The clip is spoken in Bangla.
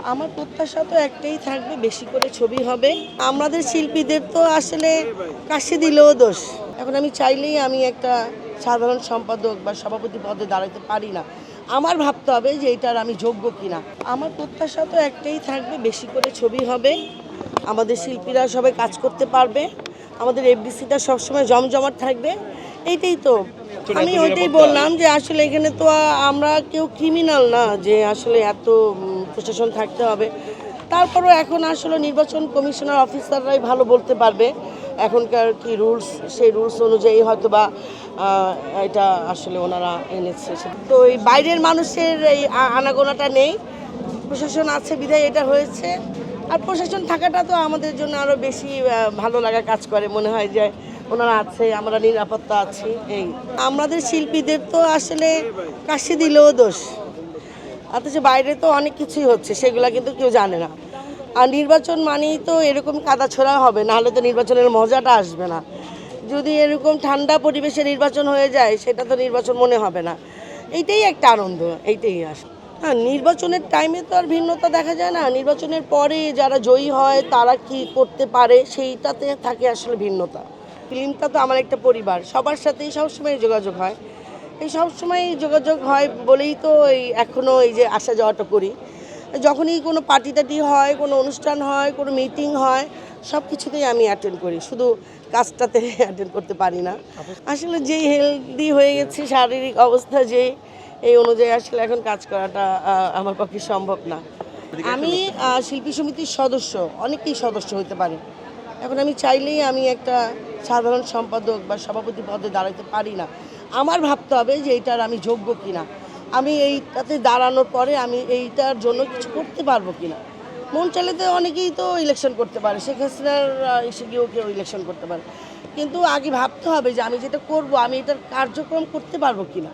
আমার প্রত্যাশা তো একটাই থাকবে, বেশি করে ছবি হবে। আমাদের শিল্পীদের তো আসলে কাশি দিলেও দোষ। এখন আমি চাইলেই আমি একটা সাধারণ সম্পাদক বা সভাপতি পদে দাঁড়াতে পারি না। আমার ভাবতে হবে যে এটার আমি যোগ্য কিনা। আমার প্রত্যাশা তো একটাই থাকবে, বেশি করে ছবি হবে, আমাদের শিল্পীরা সবাই কাজ করতে পারবে, আমাদের এফডিসিটা সবসময় জমজমাট থাকবে। এইটাই তো আমি ওইটাই বললাম যে আসলে এখানে তো আমরা কেউ ক্রিমিনাল না যে আসলে এত প্রশাসন থাকতে হবে। তারপরও এখন আসলে নির্বাচন কমিশনার অফিসাররাই ভালো বলতে পারবে এখনকার কি রুলস, সেই রুলস অনুযায়ী হয়তো বা এটা আসলে ওনারা এনেছে। তো এই বাইরের মানুষের এই আনাগোনাটা নেই, প্রশাসন আছে বিধায় এটা হয়েছে। আর প্রশাসন থাকাটা তো আমাদের জন্য আরও বেশি ভালো লাগা কাজ করে, মনে হয় যে ওনারা আছে, আমরা নিরাপত্তা আছি। এই আমাদের শিল্পীদের তো আসলে কাশি দিলেও দোষ, অথচ বাইরে তো অনেক কিছুই হচ্ছে, সেগুলো কিন্তু কেউ জানে না। আর নির্বাচন মানেই তো এরকম কাদা ছোড়া হবে, নাহলে তো নির্বাচনের মজাটা আসবে না। যদি এরকম ঠান্ডা পরিবেশে নির্বাচন হয়ে যায়, সেটা তো নির্বাচন মনে হবে না। এইটাই একটা আনন্দ, এইটাই আসে। হ্যাঁ, নির্বাচনের টাইমে তো আর ভিন্নতা দেখা যায় না, নির্বাচনের পরে যারা জয়ী হয় তারা কি করতে পারে সেইটাতে থাকে আসলে ভিন্নতা। ফিল্মটা তো আমার একটা পরিবার, সবার সাথেই সবসময় যোগাযোগ হয়। এই সবসময় যোগাযোগ হয় বলেই তো এখনও এই যে আসা যাওয়াটা করি। যখনই কোনো পার্টি টাটি হয়, কোনো অনুষ্ঠান হয়, কোনো মিটিং হয়, সব কিছুতেই আমি অ্যাটেন্ড করি, শুধু কাজটাতে অ্যাটেন্ড করতে পারি না। আসলে যেই হেলদি হয়ে গেছে শারীরিক অবস্থা, যে এই অনুযায়ী আসলে এখন কাজ করাটা আমার পক্ষে সম্ভব না। আমি শিল্পী সমিতির সদস্য, অনেকেই সদস্য হতে পারে। এখন আমি চাইলেই আমি একটা সাধারণ সম্পাদক বা সভাপতি পদে দাঁড়াতে পারি না। আমার ভাবতে হবে যে এইটার আমি যোগ্য কিনা, আমি এইটাতে দাঁড়ানোর পরে আমি এইটার জন্য কিছু করতে পারবো কিনা। মন চাইলে তো অনেকেই তো ইলেকশন করতে পারে, শেখ হাসিনার এসে গিয়েও কেউ ইলেকশন করতে পারে, কিন্তু আগে ভাবতে হবে যে আমি যেটা করব আমি এটার কার্যক্রম করতে পারবো কিনা।